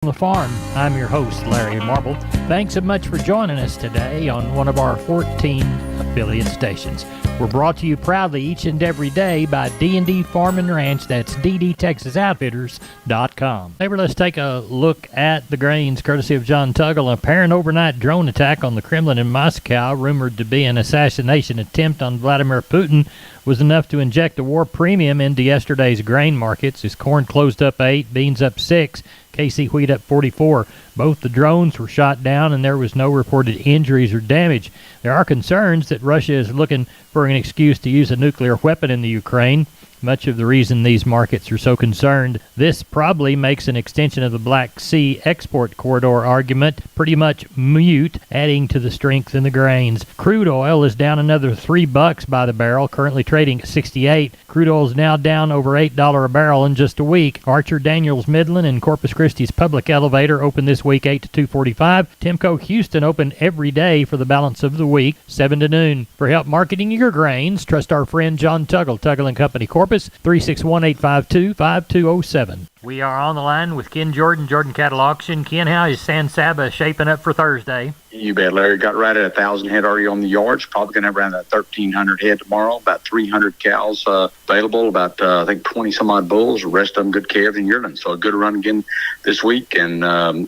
The farm. I'm your host, Larry Marble. Thanks so much for joining us today on one of our 14 affiliate stations. We're brought to you proudly each and every day by D&D Farm and Ranch. That's ddtexasoutfitters.com. Neighbor, let's take a look at the grains courtesy of John Tuggle. An apparent overnight drone attack on the Kremlin in Moscow, rumored to be an assassination attempt on Vladimir Putin, was enough to inject a war premium into yesterday's grain markets as corn closed up 8, beans up 6, KC wheat up 44. Both the drones were shot down and there was no reported injuries or damage. There are concerns that Russia is looking for an excuse to use a nuclear weapon in the Ukraine. Much of the reason these markets are so concerned. This probably makes an extension of the Black Sea export corridor argument pretty much mute, adding to the strength in the grains. Crude oil is down another $3 by the barrel, currently trading at 68. Crude oil is now down over $8 a barrel in just a week. Archer Daniels Midland and Corpus Christi's Public Elevator opened this week 8 to 2:45. Timco Houston open every day for the balance of the week, 7 to noon. For help marketing your grains, trust our friend John Tuggle, Tuggle & Company Corpus, 361-852-5207. We are on the line with Ken Jordan, Jordan Cattle Auction. Ken, how is San Saba shaping up for Thursday? You bet, Larry. Got right at 1,000 head already on the yards. Probably going to have around that 1,300 head tomorrow. About 300 cows available. About, I think, 20-some-odd bulls. The rest of them good calves and yearlings. So a good run again this week. And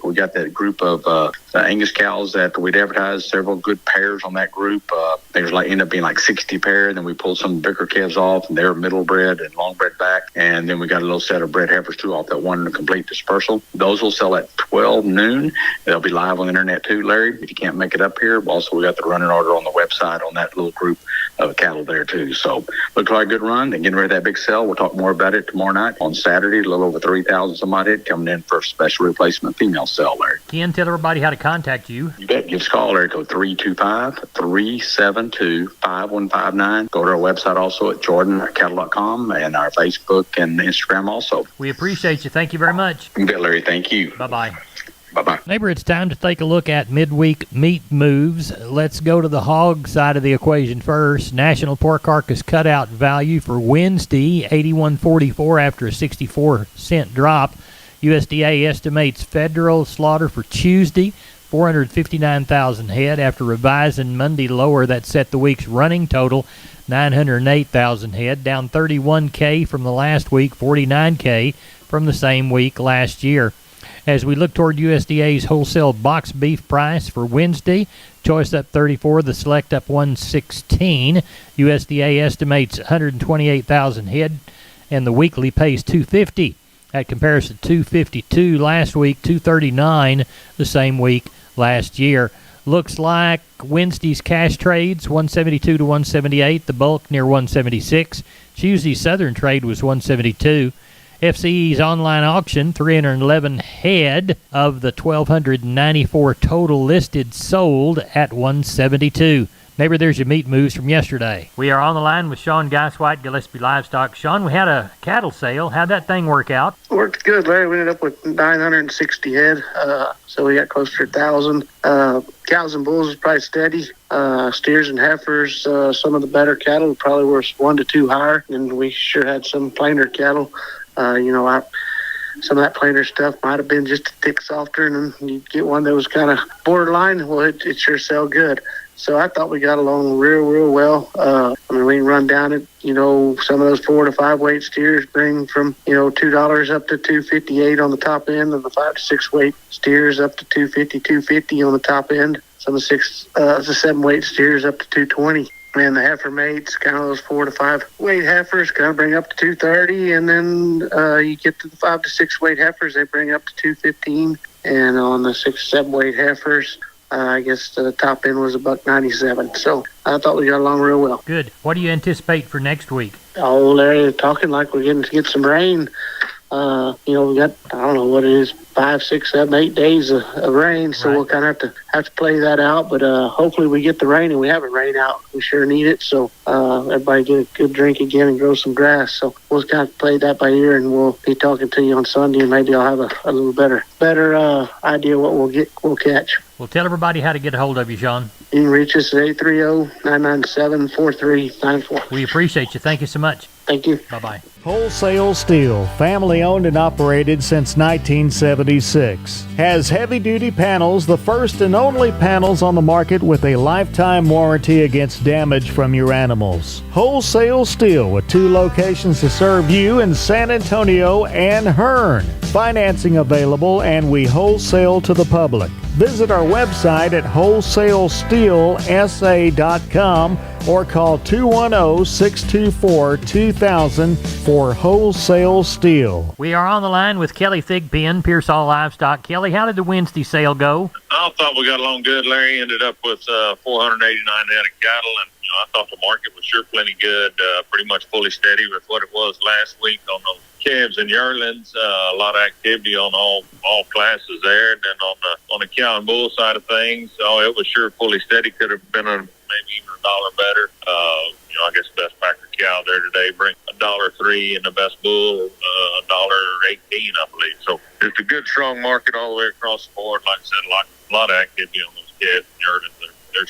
we got that group of Angus cows that we'd advertised. Several good pairs on that group. There's end up being like 60 pair. And then we pulled some bigger calves off. And they're middle bred and long bred back. And then we got a little set of bred heifers, too, off that one complete dispersal. Those will sell at 12 noon. They'll be live on the internet, too, Larry. If you can't make it up here, also we got the running order on the website on that little group of cattle there too. So looks like a good run. They're getting ready for that big sale. We'll talk more about it tomorrow night. On Saturday, a little over 3,000 some odd head coming in for a special replacement female sale, Larry. Ken, tell everybody how to contact you. You bet. Give us a call, Larry. Code 325-372-5159. Go to our website also at jordancattle.com and our Facebook and Instagram also. We appreciate you. Thank you very much. You bet, Larry. Thank you. Bye-bye. Bye-bye. Neighbor, it's time to take a look at midweek meat moves. Let's go to the hog side of the equation first. National pork carcass cutout value for Wednesday, $81.44 after a 64-cent drop. USDA estimates federal slaughter for Tuesday, 459,000 head after revising Monday lower. That set the week's running total, 908,000 head, down 31K from the last week, 49K from the same week last year. As we look toward USDA's wholesale box beef price for Wednesday, choice up 34, the select up 116. USDA estimates 128,000 head, and the weekly pays $250. That compares to $252 last week, $239 the same week last year. Looks like Wednesday's cash trades 172 to 178, the bulk near 176. Tuesday's southern trade was 172. FCE's online auction, 311 head of the 1,294 total listed sold at 172. Neighbor, there's your meat moves from yesterday. We are on the line with Sean Geiswhite, Gillespie Livestock. Sean, we had a cattle sale. How'd that thing work out? Worked good, Larry. We ended up with 960 head, so we got close to 1,000. Cows and bulls was probably steady. Steers and heifers, some of the better cattle probably were 1 to 2 higher, and we sure had some plainer cattle. Some of that plainer stuff might have been just a tick softer, and then you get one that was kind of borderline. Well, it sure sell good. So I thought we got along real well. We can run down it. Some of those 4 to 5 weight steers bring from $2 up to $258 on the top end, and the 5 to 6 weight steers up to $250 on the top end. Some of the 7 weight steers up to $220. And the heifer mates, kind of those 4 to 5 weight heifers, kind of bring up to $230, and then you get to the 5 to 6 weight heifers, they bring up to $215. And on the 6 to 7 weight heifers, I guess the top end was $197. So I thought we got along real well. Good. What do you anticipate for next week? Oh, Larry, talking like we're getting to get some rain. We got, I don't know what it is, 5, 6, 7, 8 days of rain, so We'll kind of have to play that out. But hopefully we get the rain, and we have it rain out. We sure need it, so everybody get a good drink again and grow some grass. So we'll kind of play that by ear, and we'll be talking to you on Sunday, and maybe I'll have a little better idea what we'll catch. Well, tell everybody how to get a hold of you, Sean. You can reach us at 830-997-4394. We appreciate you. Thank you so much. Thank you. Bye-bye. Wholesale Steel, family owned and operated since 1976. Has heavy duty panels, the first and only panels on the market with a lifetime warranty against damage from your animals. Wholesale Steel with 2 locations to serve you in San Antonio and Hearn. Financing available, and we wholesale to the public. Visit our website at wholesalesteelsa.com or call 210-624-2000 for Wholesale Steel. We are on the line with Kelly Thigpen, Pearsall Livestock. Kelly, how did the Wednesday sale go? I thought we got along good, Larry. Ended up with 489 head of cattle, and I thought the market was sure plenty good, pretty much fully steady with what it was last week on those calves and yearlings. A lot of activity on all classes there. And then on the cow and bull side of things, it was sure fully steady. Could have been maybe even $1 better. I guess best packer cow there today bring $1.03, and the best bull $1.18, I believe. So it's a good, strong market all the way across the board. Like I said, a lot of activity on those calves and yearlings. They're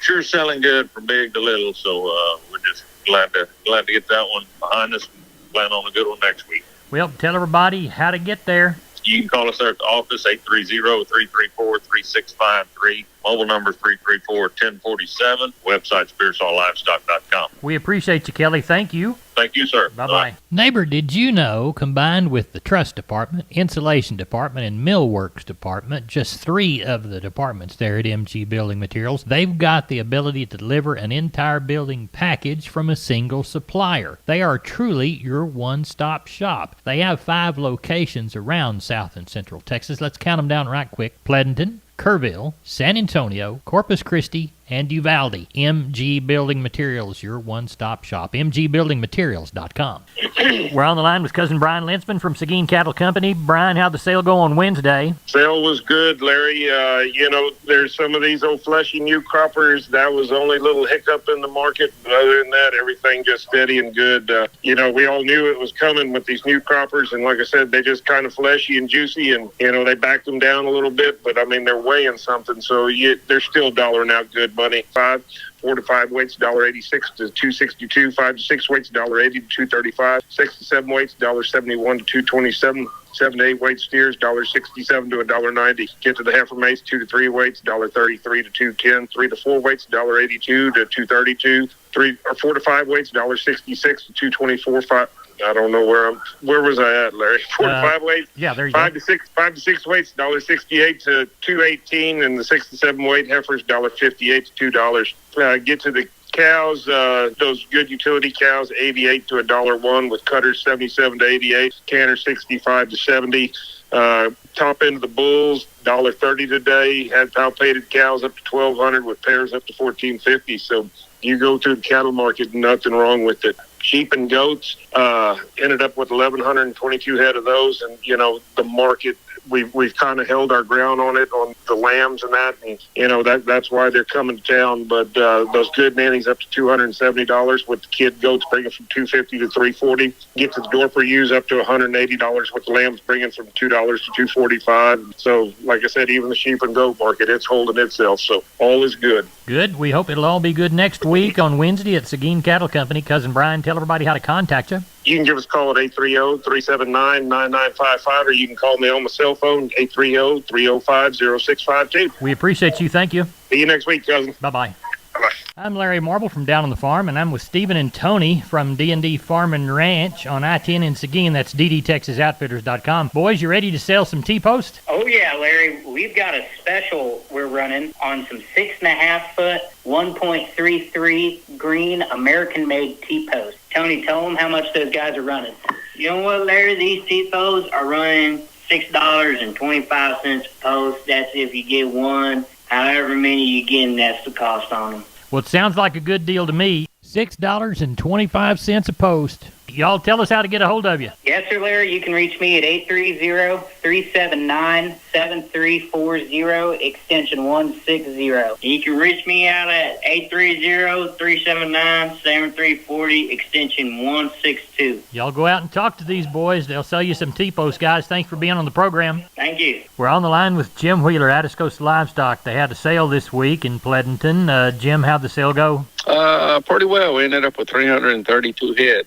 sure selling good from big to little. So we're just glad to get that one behind us. Plan on a good one next week. Well, tell everybody how to get there. You can call us there at the office, 830-334-3653. Mobile number 334-1047. Website's PearsallLivestock.com. We appreciate you, Kelly. Thank you. Thank you, sir. Bye-bye. Neighbor, did you know, combined with the truss department, insulation department, and millworks department, just 3 of the departments there at MG Building Materials, they've got the ability to deliver an entire building package from a single supplier. They are truly your one-stop shop. They have 5 locations around South and Central Texas. Let's count them down right quick. Pleasanton, Kerrville, San Antonio, Corpus Christi, and Uvalde. MG Building Materials, your one-stop shop. MGBuildingMaterials.com. We're on the line with Cousin Brian Linsman from Seguin Cattle Company. Brian, how'd the sale go on Wednesday? Sale was good, Larry. There's some of these old fleshy new croppers. That was the only little hiccup in the market. But other than that, everything just steady and good. We all knew it was coming with these new croppers. And like I said, they just kind of fleshy and juicy. And, they backed them down a little bit. But, they're weighing something. So they're still dollaring out good money. 4 to 5 weights, $1.86 to $2.62. 5 to 6 weights, $1.80 to $2.35. 6 to 7 weights, $1.71 to $2.27. 7 to 8 weight steers, $1.67 to $1.90. Get to the heifer mace, 2 to 3 weights, $1.33 to $2.10. 3 to 4 weights, $1.82 to $2.32. 4 to 5 weights, $1.66 to $2.24. I don't know where was I at, Larry? 4 to 5 weights. Yeah, there you go. 5 to 6 weights, $1.68 to $2.18, and the 6 to 7 weight heifers, $1.58 to $2. Get to the cows, those good utility cows, 88 to $1.01, with cutters 77 to 88, canners 65 to 70. Top end of the bulls, $1.30 today. Had palpated cows up to $1,200, with pairs up to $14.50. So you go to the cattle market, nothing wrong with it. Sheep and goats, ended up with 1,122 head of those, and the market, we've kind of held our ground on it, on the lambs and that, and that's why they're coming to town. But those good nannies up to $270, with the kid goats bringing from $250 to $340. Get to the door per ewes up to $180, with the lambs bringing from $2 to $245. So like I said, even the sheep and goat market, it's holding itself, so all is good. Good. We hope it'll all be good next week on Wednesday at Seguin Cattle Company. Cousin Brian, tell everybody how to contact you. You can give us a call at 830-379-9955, or you can call me on my cell phone, 830-305-0652. We appreciate you. Thank you. See you next week, cousin. Bye-bye. Bye-bye. I'm Larry Marble from Down on the Farm, and I'm with Stephen and Tony from D&D Farm and Ranch on I-10 in Seguin. That's ddtexasoutfitters.com. Boys, you ready to sell some T-post? Oh, yeah, Larry. We've got a special we're running on some 6.5 foot, 1.33 green American-made T-post. Tony, tell them how much those guys are running. You know what, Larry? These T-posts are running $6.25 a post. That's if you get one. However many you get, that's the cost on them. Well, it sounds like a good deal to me. $6.25 a post. Y'all tell us how to get a hold of you. Yes, sir, Larry. You can reach me at 830-379-7340, extension 160. You can reach me out at 830-379-7340, extension 162. Y'all go out and talk to these boys. They'll sell you some T-post, guys. Thanks for being on the program. Thank you. We're on the line with Jim Wheeler, Addis Coast Livestock. They had a sale this week in Pleasanton. Jim, how'd the sale go? Pretty well. We ended up with 332 head.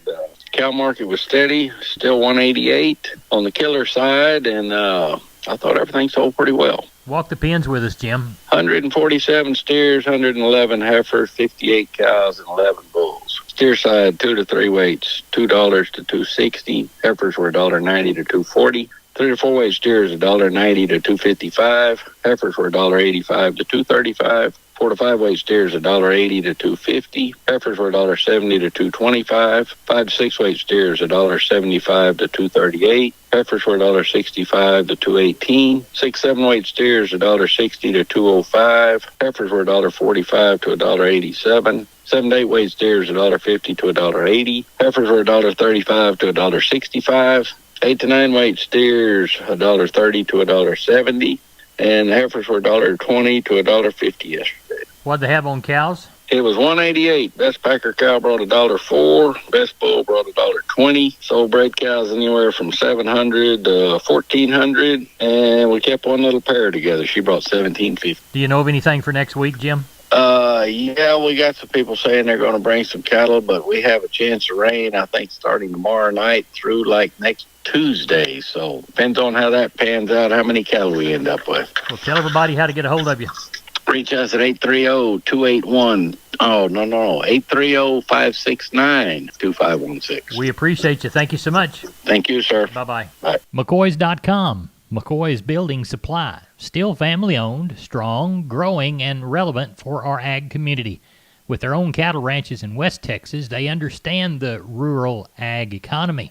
Cow market was steady, still 188 on the killer side, and I thought everything sold pretty well. Walk the pens with us, Jim. 147 steers, 111 heifers, 58 cows, and 11 bulls. Steer side 2 to 3 weights, $2 to $2.60. Heifers were $1.90 to $2.40. 3 to 4 weight steers $1.90 to $2.55. Heifers were $1.85 to $2.35. 4 to 5 weight steers $1.80 to $2.50. Heifers were $1.70 to $2.25. 5 to 6 weight steers $1.75 to $2.38. Heifers were $1.65 to $2.18. 6 7 weight steers $1.60 to $2.05. Heifers were $1.45 to $1.87. 7 to 8 weight steers $1.50 to $1.80. Heifers were $1.35 to $1.65. 8 to 9 weight steers $1.30 to $1.70. And heifers were $1.20 to $1.50 yesterday. What'd they have on cows? It was 188. Best packer cow brought $1.04. Best bull brought $1.20. Sold bred cows anywhere from $700 to $1,400. And we kept one little pair together. She brought $1,750. Do you know of anything for next week, Jim? Yeah, we got some people saying they're going to bring some cattle, but we have a chance of rain, I think, starting tomorrow night through like next Tuesday. So depends on how that pans out, how many cattle we end up with. Well, tell everybody how to get a hold of you. Reach us at 830-281. Oh, no. 830-569-2516. We appreciate you. Thank you so much. Thank you, sir. Bye-bye. Bye. McCoys.com. McCoy's Building Supply. Still family-owned, strong, growing, and relevant for our ag community. With their own cattle ranches in West Texas, they understand the rural ag economy.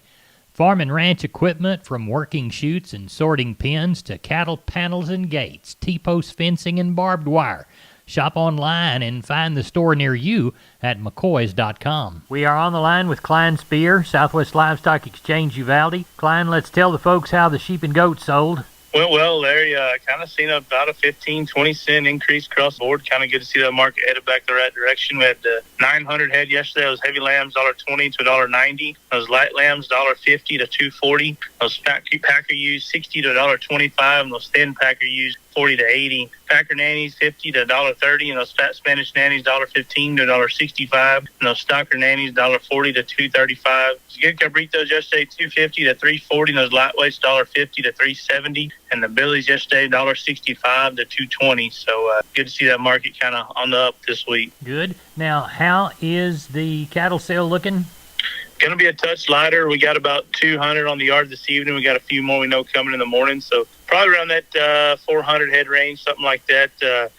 Farm and ranch equipment from working chutes and sorting pens to cattle panels and gates, T-post fencing and barbed wire. Shop online and find the store near you at McCoys.com. We are on the line with Klein Spear, Southwest Livestock Exchange, Uvalde. Klein, let's tell the folks how the sheep and goats sold. Well, Larry, kind of seen about a 15-20 cent increase across the board. Kind of good to see that market headed back the right direction. We had 900 head yesterday. Those heavy lambs $1.20 to $1.90. Those light lambs $1.50 to $2.40. Those packer ewes $60 to $1.25, and those thin packer ewes $40 to $80. Packer nannies $50 to $1.30, and those fat Spanish nannies $1.15 to $1.65, and those stocker nannies $1.40 to $2.35. Good cabritos yesterday $2.50 to $3.40, and those lightweights $1.50 to $3.70, and the billies yesterday $1.65 to $2.20. So good to see that market kind of on the up this week. Good. Now, how is the cattle sale looking? Going to be a touch lighter. We got about 200 on the yard this evening. We got a few more we know coming in the morning. So probably around that 400 head range, something like that.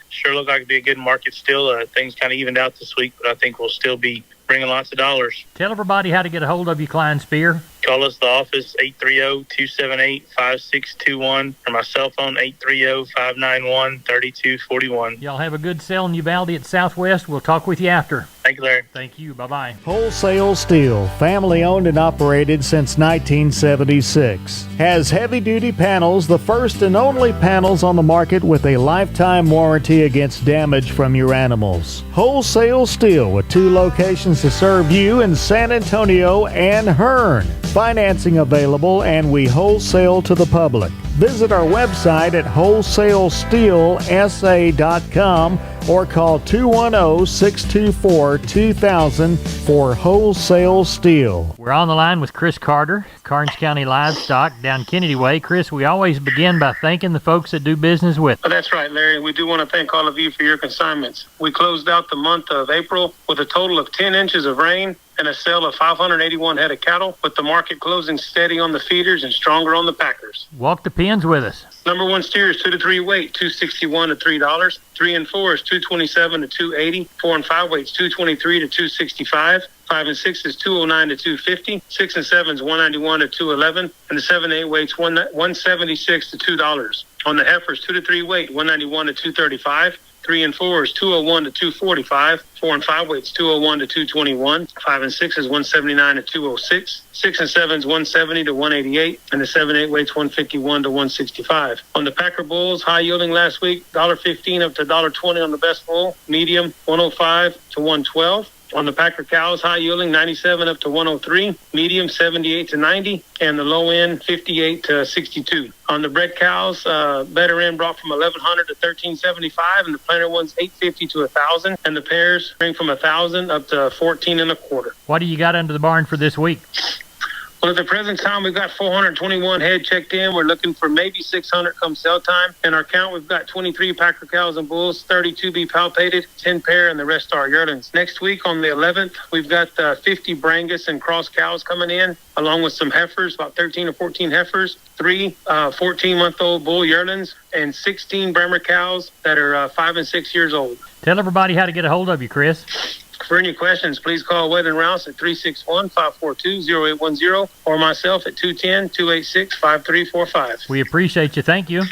Sure look like it'd be a good market still. Things kind of evened out this week, but I think we'll still be bringing lots of dollars. Tell everybody how to get a hold of you, Klein Spear. Call us the office, 830-278-5621, or my cell phone, 830-591-3241. Y'all have a good sale in Uvalde at Southwest. We'll talk with you after. Thank you, Larry. Thank you. Bye-bye. Wholesale Steel, family owned and operated since 1976. Has heavy-duty panels, the first and only panels on the market with a lifetime warranty against damage from your animals. Wholesale Steel with 2 locations to serve you in San Antonio and Hearn. Financing available, and we wholesale to the public. Visit our website at wholesalesteelsa.com or call 210-624-2000 for Wholesale Steel. We're on the line with Chris Carter, Karnes County Livestock down Kennedy Way. Chris, we always begin by thanking the folks that do business with. Oh, that's right, Larry. We do want to thank all of you for your consignments. We closed out the month of April with a total of 10 inches of rain and a sale of 581 head of cattle, with the market closing steady on the feeders and stronger on the packers. Walk the pens with us. Number 1 steer is 2 to 3 weight, $261 to $3. 3 and 4 is $227 to $280. 4 and 5 weights, $223 to $265. 5 and 6 is $209 to $250. 6 and 7 is $191 to $211, and the 7 and 8 weights $176 to $2. On the heifers, 2 to 3 weight, $191 to $235. 3 and 4 is $201 to $245. 4 and 5 weights $201 to $221. 5 and 6 is $179 to $206. 6 and 7 is $170 to $188, and the 7-8 weights $151 to $165. On the Packer bulls, high yielding last week, $1.15 up to $1.20 on the best bull. Medium $105 to $112. On the Packer cows, high yielding 97 up to 103, medium 78 to 90, and the low end 58 to 62. On the bred cows, better end brought from 1100 to 1375, and the planter ones 850 to 1000, and the pairs bring from 1000 up to 14 and a quarter. What do you got under the barn for this week? Well, at the present time, we've got 421 head checked in. We're looking for maybe 600 come sale time. In our count, we've got 23 Packer cows and bulls, 32 be palpated, 10 pair, and the rest are yearlings. Next week on the 11th, we've got 50 Brangus and cross cows coming in, along with some heifers, about 13 or 14 heifers, 3 14-month-old bull yearlings, and 16 Bremer cows that are 5 and 6 years old. Tell everybody how to get a hold of you, Chris. For any questions, please call Weather & Rouse at 361-542-0810 or myself at 210-286-5345. We appreciate you. Thank you.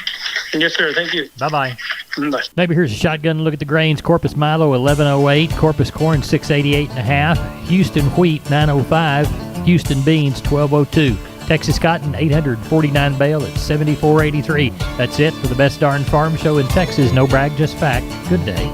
Yes, sir. Thank you. Bye-bye. Bye. Maybe here's a shotgun look at the grains. Corpus Milo 1108, Corpus corn 688.5, Houston wheat 905, Houston beans 1202, Texas cotton 849 bale at 74.83. That's it for the best darn farm show in Texas. No brag, just fact. Good day.